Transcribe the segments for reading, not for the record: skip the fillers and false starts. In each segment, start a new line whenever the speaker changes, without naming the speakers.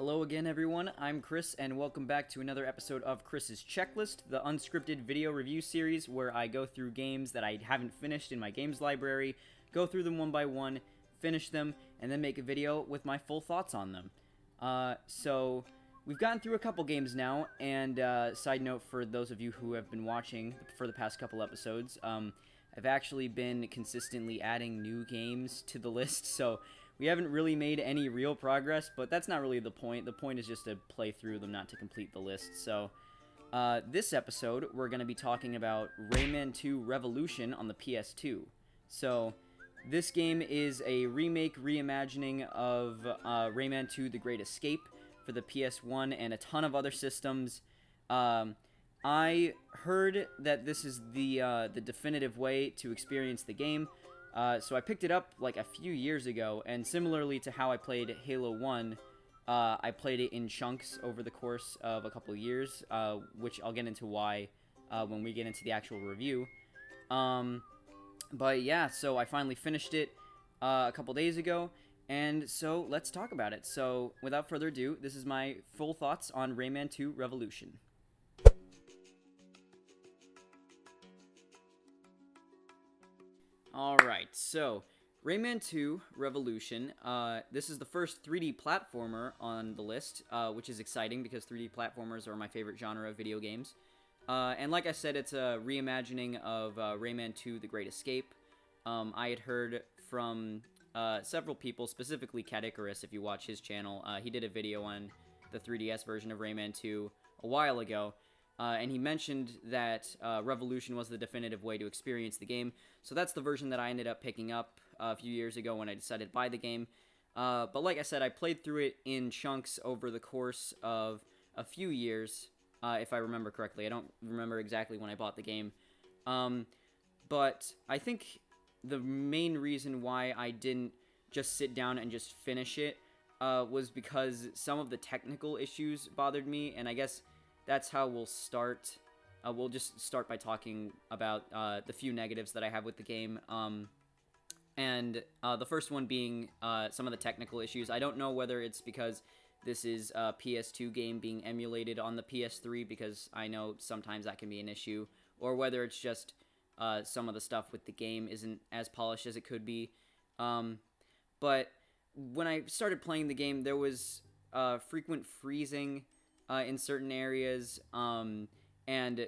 Hello again, everyone. I'm Chris, and welcome back to another episode of Chris's Checklist, the unscripted video review series where I go through games that I haven't finished in my games library, go through them one by one, finish them, and then make a video with my full thoughts on them. So we've gotten through a couple games now, and side note for those of you who have been watching for the past couple episodes, I've actually been consistently adding new games to the list, so we haven't really made any real progress, but that's not really the point. The point is just to play through them, not to complete the list. So this episode, we're going to be talking about Rayman 2 Revolution on the PS2. So this game is a remake, reimagining of Rayman 2 The Great Escape for the PS1 and a ton of other systems. I heard that this is the definitive way to experience the game. So I picked it up like a few years ago, and similarly to how I played Halo 1, I played it in chunks over the course of a couple of years, which I'll get into why when we get into the actual review. But yeah, so I finally finished it a couple days ago, and so let's talk about it. So without further ado, this is my full thoughts on Rayman 2 Revolution. Alright, so Rayman 2 Revolution, this is the first 3D platformer on the list, which is exciting because 3D platformers are my favorite genre of video games. And like I said, it's a reimagining of Rayman 2 The Great Escape. I had heard from several people, specifically Cat Icarus, if you watch his channel. He did a video on the 3DS version of Rayman 2 a while ago. And he mentioned that Revolution was the definitive way to experience the game. So that's the version that I ended up picking up a few years ago when I decided to buy the game. But like I said, I played through it in chunks over the course of a few years, if I remember correctly. I don't remember exactly when I bought the game. But I think the main reason why I didn't just sit down and just finish it was because some of the technical issues bothered me, and I guess that's how we'll start. We'll just start by talking about the few negatives that I have with the game. And the first one being some of the technical issues. I don't know whether it's because this is a PS2 game being emulated on the PS3, because I know sometimes that can be an issue, or whether it's just some of the stuff with the game isn't as polished as it could be. But when I started playing the game, there was frequent freezing in certain areas, and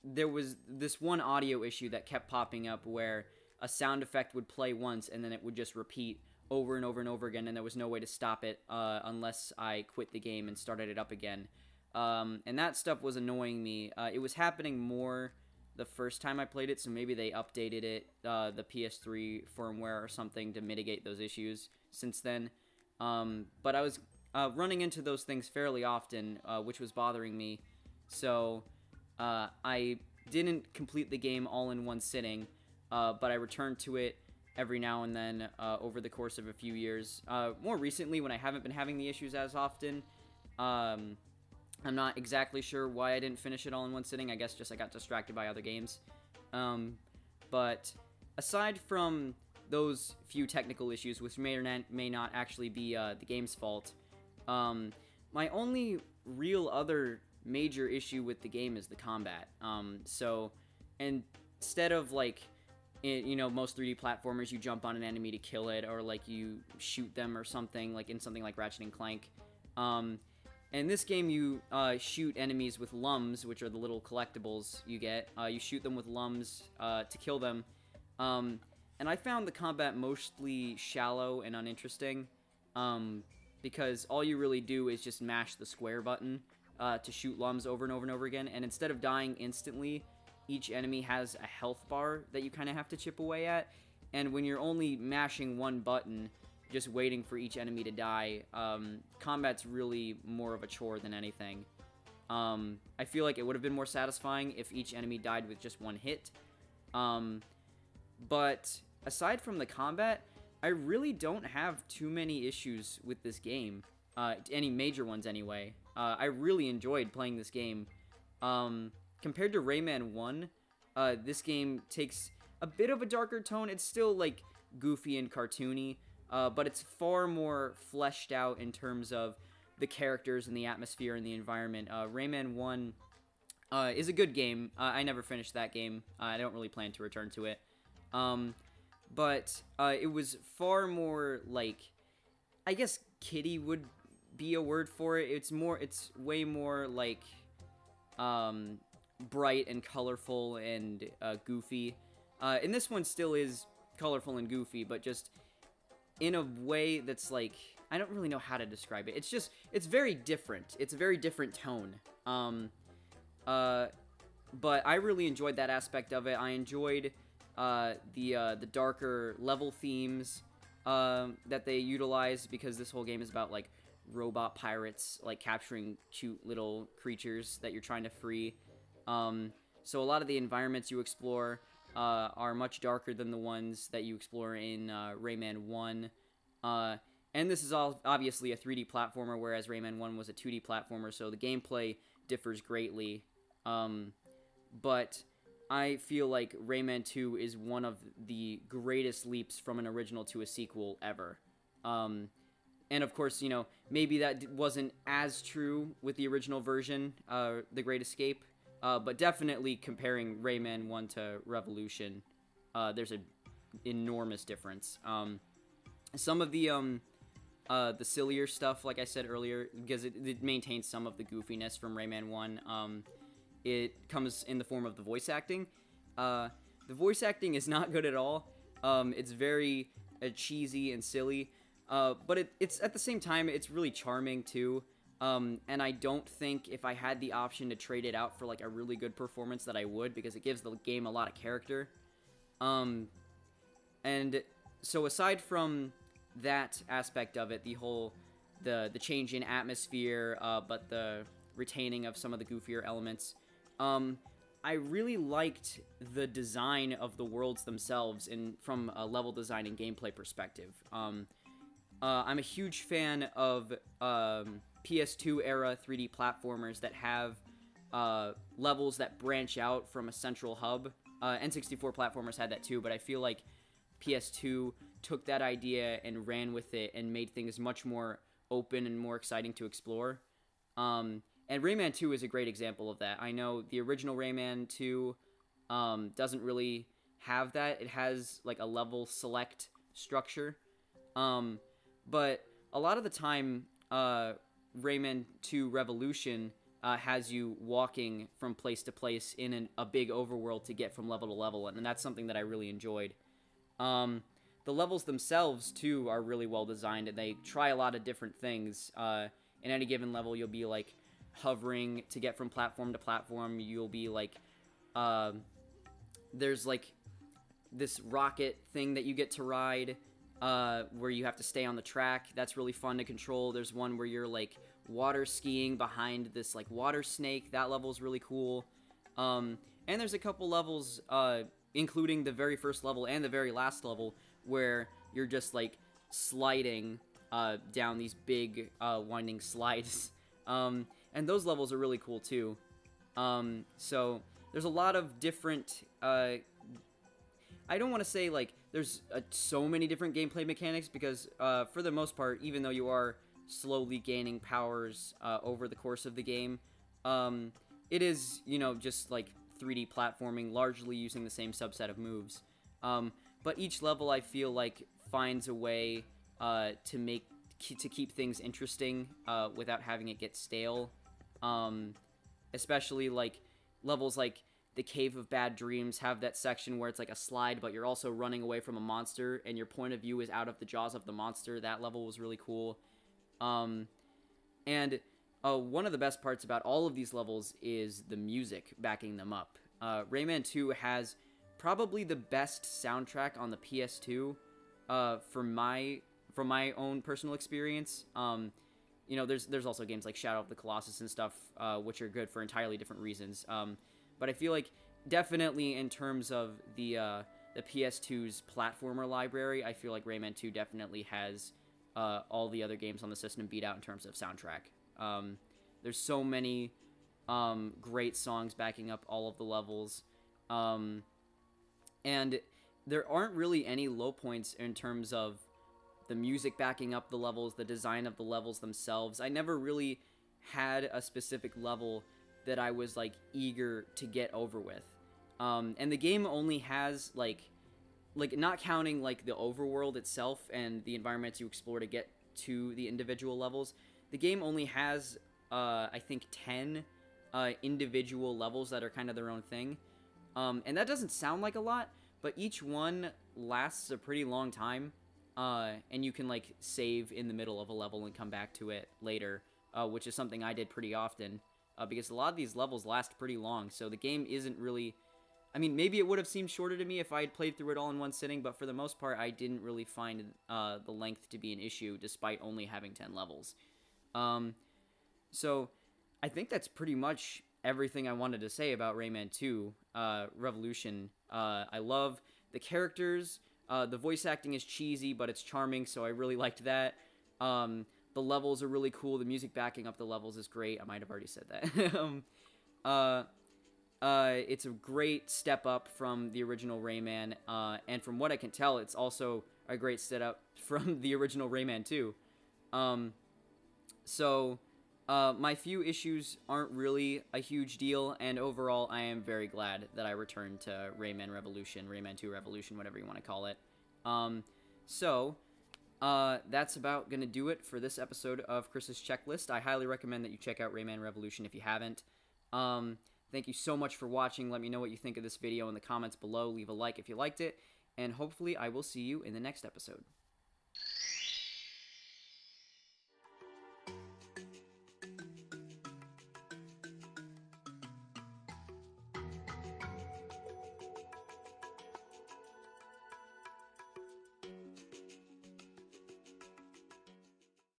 there was this one audio issue that kept popping up where a sound effect would play once and then it would just repeat over and over and over again, and there was no way to stop it unless I quit the game and started it up again. And that stuff was annoying me. It was happening more the first time I played it, so maybe they updated it, the PS3 firmware or something, to mitigate those issues since then. But I was running into those things fairly often, which was bothering me, so I didn't complete the game all in one sitting, but I returned to it every now and then over the course of a few years. More recently, when I haven't been having the issues as often, I'm not exactly sure why I didn't finish it all in one sitting. I guess just I got distracted by other games. But aside from those few technical issues, which may or may not actually be the game's fault, my only real other major issue with the game is the combat. So instead of like, most 3D platformers, you jump on an enemy to kill it, or like you shoot them or something, like in something like Ratchet and Clank. In this game, you shoot enemies with lums, which are the little collectibles you get. You shoot them with lums to kill them. And I found the combat mostly shallow and uninteresting, because all you really do is just mash the square button to shoot lums over and over and over again, and instead of dying instantly, each enemy has a health bar that you kind of have to chip away at, and when you're only mashing one button, just waiting for each enemy to die, combat's really more of a chore than anything. I feel like it would have been more satisfying if each enemy died with just one hit, but aside from the combat, I really don't have too many issues with this game, any major ones anyway. I really enjoyed playing this game. Compared to Rayman 1, this game takes a bit of a darker tone. It's still, like, goofy and cartoony, but it's far more fleshed out in terms of the characters and the atmosphere and the environment. Rayman 1 is a good game. I never finished that game. I don't really plan to return to it. But it was far more like, I guess kiddie would be a word for it. It's way more like bright and colorful and goofy. And this one still is colorful and goofy, but just in a way that's like, I don't really know how to describe it. It's very different. It's a very different tone. But I really enjoyed that aspect of it. I enjoyed the darker level themes that they utilize, because this whole game is about like robot pirates like capturing cute little creatures that you're trying to free. So a lot of the environments you explore are much darker than the ones that you explore in Rayman 1. And this is all obviously a 3D platformer, whereas Rayman 1 was a 2D platformer, so the gameplay differs greatly. But I feel like Rayman 2 is one of the greatest leaps from an original to a sequel ever. And of course, you know, maybe that wasn't as true with the original version, The Great Escape, but definitely comparing Rayman 1 to Revolution, there's an enormous difference. Some of the sillier stuff, like I said earlier, because it maintains some of the goofiness from Rayman 1, it comes in the form of the voice acting. The voice acting is not good at all. It's very cheesy and silly, but it's at the same time, it's really charming too. And I don't think if I had the option to trade it out for like a really good performance that I would, because it gives the game a lot of character. And so aside from that aspect of it, the change in atmosphere, but the retaining of some of the goofier elements, I really liked the design of the worlds themselves from a level design and gameplay perspective. I'm a huge fan of PS2 era 3D platformers that have levels that branch out from a central hub. N64 platformers had that too, but I feel like PS2 took that idea and ran with it and made things much more open and more exciting to explore. And Rayman 2 is a great example of that. I know the original Rayman 2 doesn't really have that. It has like a level select structure. But a lot of the time, Rayman 2 Revolution has you walking from place to place in a big overworld to get from level to level, and that's something that I really enjoyed. The levels themselves, too, are really well designed, and they try a lot of different things. In any given level, you'll be, like, hovering to get from platform to platform. You'll be, like, there's, like, this rocket thing that you get to ride, where you have to stay on the track. That's really fun to control. There's one where you're, like, water skiing behind this, like, water snake. That level's really cool. And there's a couple levels, including the very first level and the very last level, where you're just, like, sliding down these big, winding slides. And those levels are really cool, too. So there's a lot of different... I don't want to say, like, there's so many different gameplay mechanics, because for the most part, even though you are slowly gaining powers over the course of the game, it is, you know, just, like, 3D platforming, largely using the same subset of moves. But each level, I feel like, finds a way to keep things interesting without having it get stale. Especially, like, levels like the Cave of Bad Dreams have that section where it's like a slide, but you're also running away from a monster, and your point of view is out of the jaws of the monster. That level was really cool. And one of the best parts about all of these levels is the music backing them up. Rayman 2 has probably the best soundtrack on the PS2, from my own personal experience. You know, there's also games like Shadow of the Colossus and stuff, which are good for entirely different reasons. But I feel like definitely in terms of the PS2's platformer library, I feel like Rayman 2 definitely has all the other games on the system beat out in terms of soundtrack. There's so many great songs backing up all of the levels. And there aren't really any low points in terms of the music backing up the levels, the design of the levels themselves. I never really had a specific level that I was like eager to get over with. And the game only has like not counting like the overworld itself and the environments you explore to get to the individual levels, the game only has I think 10 individual levels that are kind of their own thing. And that doesn't sound like a lot, but each one lasts a pretty long time. And you can like save in the middle of a level and come back to it later, which is something I did pretty often, because a lot of these levels last pretty long. So the game isn't really, I mean, maybe it would have seemed shorter to me if I had played through it all in one sitting, but for the most part, I didn't really find the length to be an issue, despite only having 10 levels. So I think that's pretty much everything I wanted to say about Rayman 2 Revolution. I love the characters. The voice acting is cheesy, but it's charming, so I really liked that. The levels are really cool. The music backing up the levels is great. I might have already said that. It's a great step up from the original Rayman, and from what I can tell, it's also a great step up from the original Rayman 2. My few issues aren't really a huge deal, and overall, I am very glad that I returned to Rayman Revolution, Rayman 2 Revolution, whatever you want to call it. That's about gonna do it for this episode of Chris's Checklist. I highly recommend that you check out Rayman Revolution if you haven't. Thank you so much for watching. Let me know what you think of this video in the comments below. Leave a like if you liked it, and hopefully I will see you in the next episode.